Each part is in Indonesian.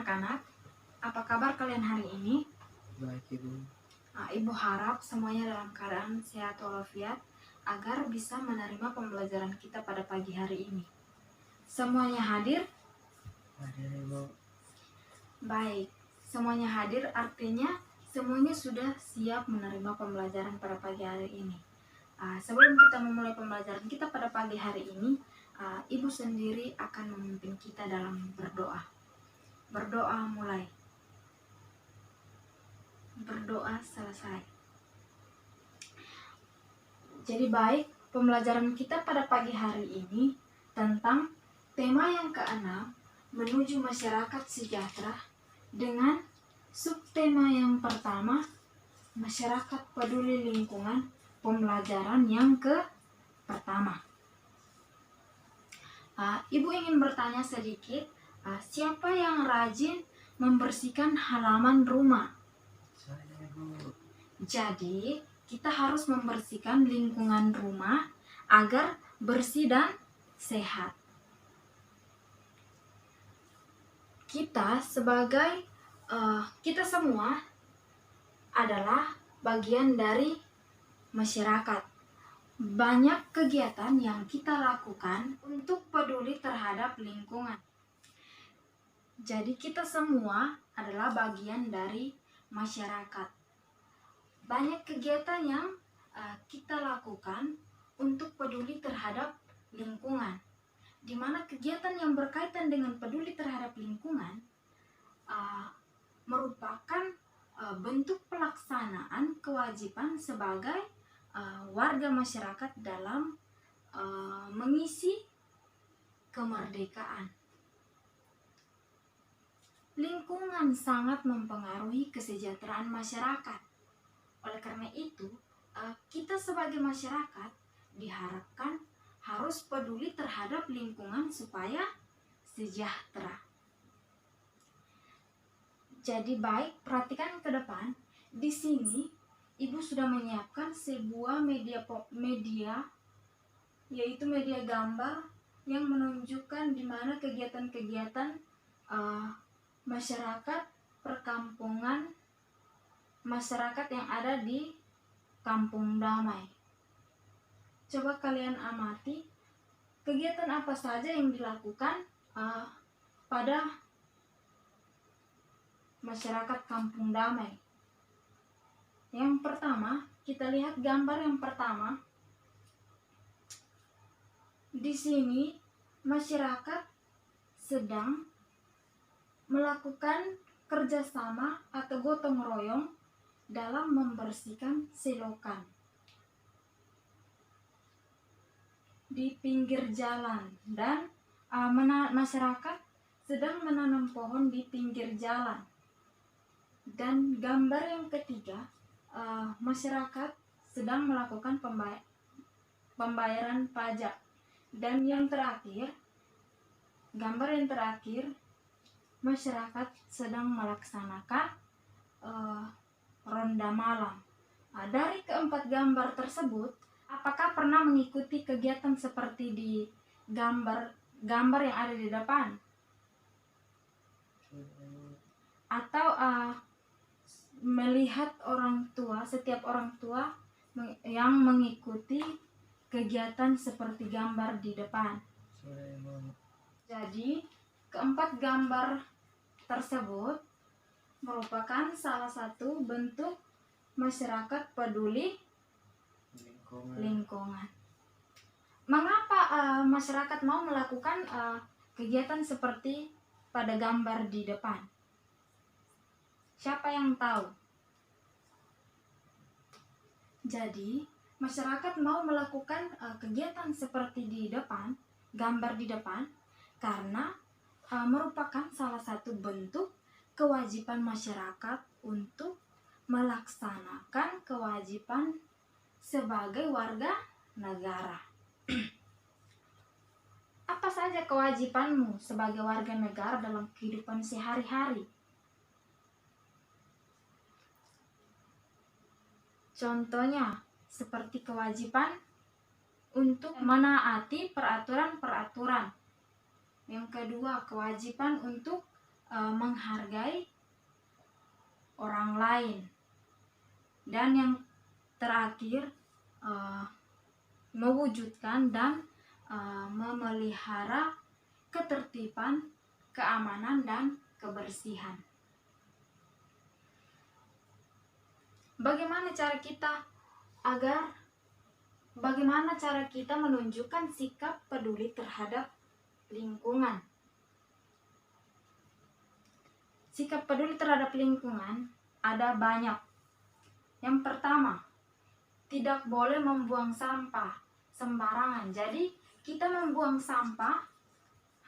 anak-anak, apa kabar kalian hari ini? Baik, Ibu. Ibu harap semuanya dalam keadaan sehat walafiat agar bisa menerima pembelajaran kita pada pagi hari ini. Semuanya hadir? Hadir, Ibu. Baik, semuanya hadir artinya semuanya sudah siap menerima pembelajaran pada pagi hari ini. Sebelum kita memulai pembelajaran kita pada pagi hari ini, Ibu sendiri akan memimpin kita dalam berdoa. Berdoa mulai. Berdoa selesai. Jadi baik, pembelajaran kita pada pagi hari ini tentang tema yang keenam, menuju masyarakat sejahtera, dengan subtema yang pertama, masyarakat peduli lingkungan, pembelajaran yang pertama. Ibu ingin bertanya sedikit, siapa yang rajin membersihkan halaman rumah? Saya, Ibu. Jadi, kita harus membersihkan lingkungan rumah agar bersih dan sehat. Kita semua adalah bagian dari masyarakat. Banyak kegiatan yang kita lakukan untuk peduli terhadap lingkungan. Jadi kita semua adalah bagian dari masyarakat. Banyak kegiatan yang kita lakukan untuk peduli terhadap lingkungan, di mana kegiatan yang berkaitan dengan peduli terhadap lingkungan merupakan bentuk pelaksanaan kewajiban sebagai warga masyarakat dalam mengisi kemerdekaan. Lingkungan sangat mempengaruhi kesejahteraan masyarakat. Oleh karena itu, kita sebagai masyarakat diharapkan harus peduli terhadap lingkungan supaya sejahtera. Jadi baik, perhatikan ke depan. Di sini Ibu sudah menyiapkan sebuah media, yaitu media gambar yang menunjukkan di mana kegiatan-kegiatan masyarakat perkampungan, masyarakat yang ada di Kampung Damai. Coba kalian amati kegiatan apa saja yang dilakukan pada masyarakat Kampung Damai. Yang pertama, kita lihat gambar yang pertama. Di sini masyarakat sedang melakukan kerjasama atau gotong royong dalam membersihkan selokan di pinggir jalan, dan masyarakat sedang menanam pohon di pinggir jalan. Dan gambar yang ketiga, masyarakat sedang melakukan pembayaran pajak. Dan yang terakhir, gambar yang terakhir, masyarakat sedang melaksanakan ronda malam. Dari keempat gambar tersebut, apakah pernah mengikuti kegiatan seperti di gambar yang ada di depan? Atau melihat setiap orang tua yang mengikuti kegiatan seperti gambar di depan? Jadi, keempat gambar tersebut merupakan salah satu bentuk masyarakat peduli lingkungan. Mengapa masyarakat mau melakukan kegiatan seperti pada gambar di depan? Siapa yang tahu? Jadi, masyarakat mau melakukan kegiatan seperti di depan, gambar di depan, karena merupakan salah satu bentuk kewajiban masyarakat untuk melaksanakan kewajiban sebagai warga negara. Apa saja kewajibanmu sebagai warga negara dalam kehidupan sehari-hari? Contohnya, seperti kewajiban untuk menaati peraturan-peraturan. Yang kedua, kewajiban untuk menghargai orang lain. Dan yang terakhir, mewujudkan dan memelihara ketertiban, keamanan, dan kebersihan. Bagaimana cara kita menunjukkan sikap peduli terhadap lingkungan? Sikap peduli terhadap lingkungan ada banyak. Yang pertama, tidak boleh membuang sampah sembarangan. Jadi, kita membuang sampah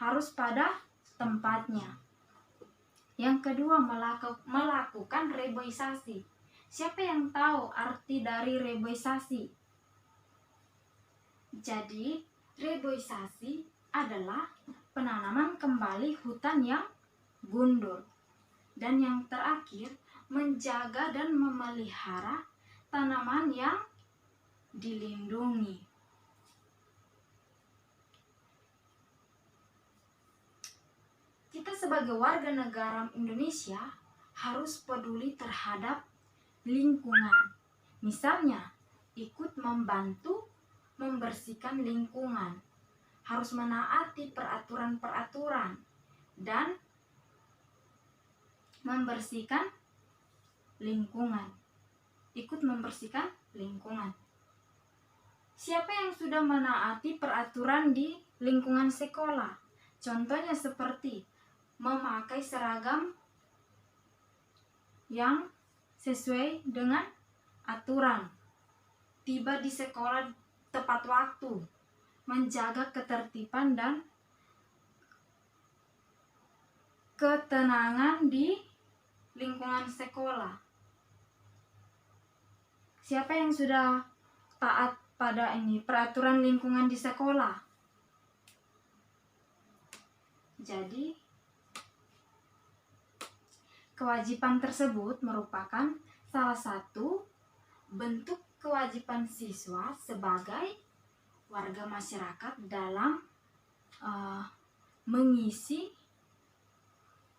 harus pada tempatnya. Yang kedua, melakukan reboisasi. Siapa yang tahu arti dari reboisasi? Jadi, reboisasi adalah penanaman kembali hutan yang gundul. Dan yang terakhir, menjaga dan memelihara tanaman yang dilindungi. Kita sebagai warga negara Indonesia harus peduli terhadap lingkungan. Misalnya, ikut membantu membersihkan lingkungan. Harus menaati peraturan-peraturan dan membersihkan lingkungan. Ikut membersihkan lingkungan. Siapa yang sudah menaati peraturan di lingkungan sekolah? Contohnya seperti memakai seragam yang sesuai dengan aturan, tiba di sekolah tepat waktu, menjaga ketertiban dan ketenangan di lingkungan sekolah. Siapa yang sudah taat pada peraturan lingkungan di sekolah? Jadi, kewajiban tersebut merupakan salah satu bentuk kewajiban siswa sebagai warga masyarakat dalam mengisi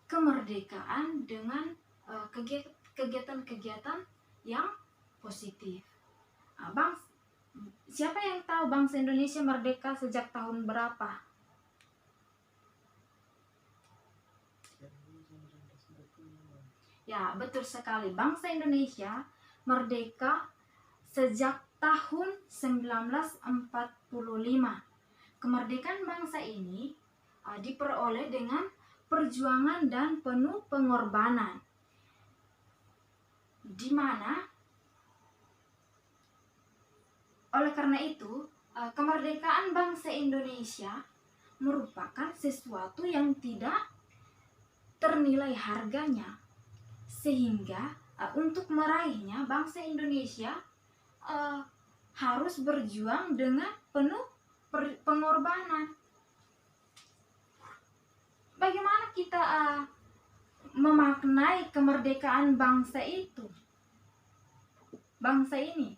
kemerdekaan dengan kegiatan-kegiatan yang positif. Siapa yang tahu bangsa Indonesia merdeka sejak tahun berapa? Ya, betul sekali. Bangsa Indonesia merdeka sejak tahun 1945. Kemerdekaan bangsa ini diperoleh dengan perjuangan dan penuh pengorbanan, di mana oleh karena itu kemerdekaan bangsa Indonesia merupakan sesuatu yang tidak ternilai harganya, sehingga untuk meraihnya bangsa Indonesia harus berjuang dengan penuh pengorbanan. Bagaimana kita memaknai kemerdekaan bangsa itu? Bangsa ini.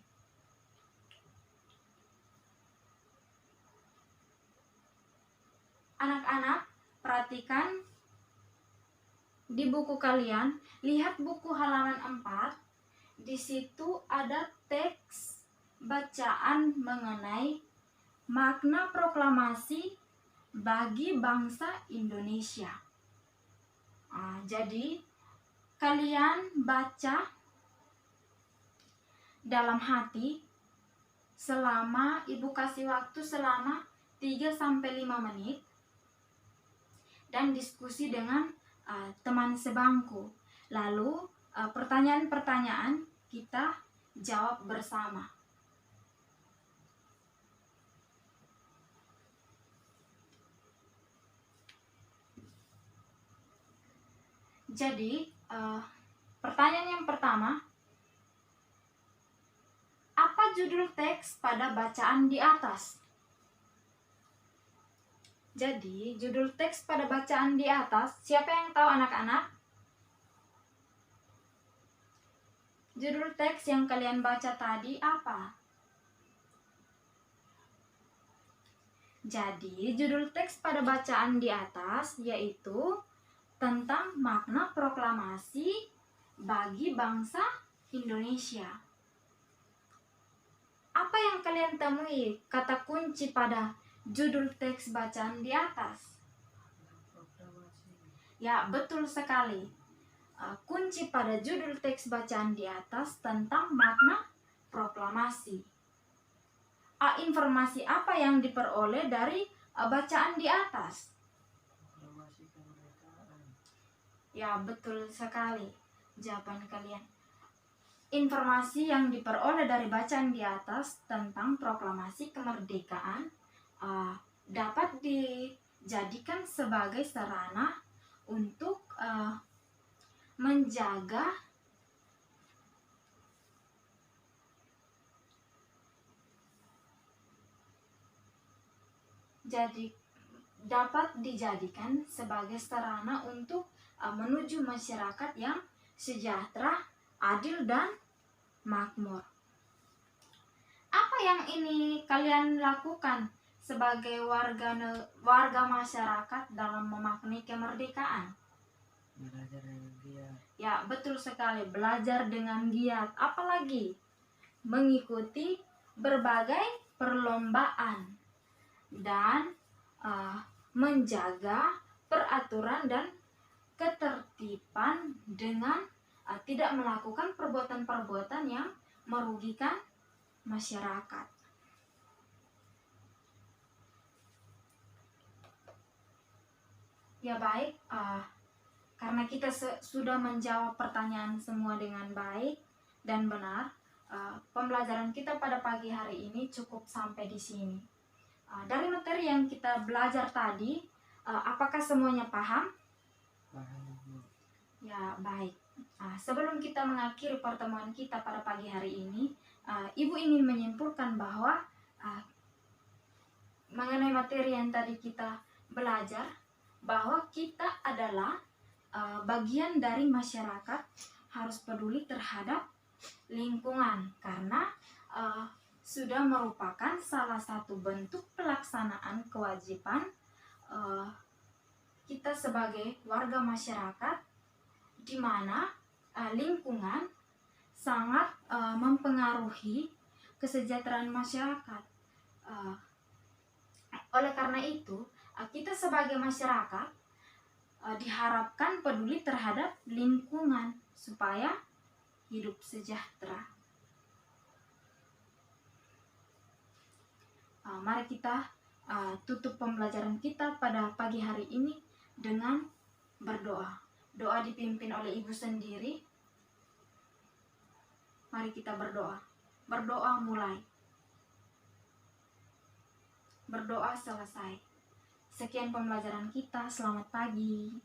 Anak-anak, perhatikan di buku kalian, lihat buku halaman 4. Di situ ada teks bacaan mengenai makna proklamasi bagi bangsa Indonesia. Jadi kalian baca dalam hati selama, ibu kasih waktu selama 3-5 menit, dan diskusi dengan teman sebangku. Lalu pertanyaan-pertanyaan kita jawab bersama. Jadi pertanyaan yang pertama, apa judul teks pada bacaan di atas? Jadi, judul teks pada bacaan di atas, siapa yang tahu anak-anak? Judul teks yang kalian baca tadi apa? Jadi, judul teks pada bacaan di atas yaitu tentang makna proklamasi bagi bangsa Indonesia. Apa yang kalian temui kata kunci pada judul teks bacaan di atas? Ya, betul sekali. Kunci pada judul teks bacaan di atas tentang makna proklamasi. Informasi apa yang diperoleh dari bacaan di atas? Proklamasi kemerdekaan. Ya, betul sekali jawaban kalian. Informasi yang diperoleh dari bacaan di atas tentang proklamasi kemerdekaan dapat dijadikan sebagai sarana untuk menjaga dapat dijadikan sebagai sarana untuk menuju masyarakat yang sejahtera, adil, dan makmur. Apa yang ini kalian lakukan sebagai warga masyarakat dalam memaknai kemerdekaan? Belajar dengan giat. Ya, betul sekali, belajar dengan giat. Apalagi mengikuti berbagai perlombaan dan menjaga peraturan dan ketertiban dengan tidak melakukan perbuatan-perbuatan yang merugikan masyarakat. Ya baik, karena kita sudah menjawab pertanyaan semua dengan baik dan benar, pembelajaran kita pada pagi hari ini cukup sampai di sini. Dari materi yang kita belajar tadi, apakah semuanya paham? Paham, Bu. Ya, baik. Sebelum kita mengakhiri pertemuan kita pada pagi hari ini, Ibu ingin menyimpulkan bahwa mengenai materi yang tadi kita belajar, bahwa kita adalah bagian dari masyarakat harus peduli terhadap lingkungan karena sudah merupakan salah satu bentuk pelaksanaan kewajiban kita sebagai warga masyarakat, di mana lingkungan sangat mempengaruhi kesejahteraan masyarakat. Oleh karena itu, kita sebagai masyarakat diharapkan peduli terhadap lingkungan supaya hidup sejahtera. Mari kita tutup pembelajaran kita pada pagi hari ini dengan berdoa. Doa dipimpin oleh Ibu sendiri. Mari kita berdoa. Berdoa mulai. Berdoa selesai. Sekian pembelajaran kita. Selamat pagi.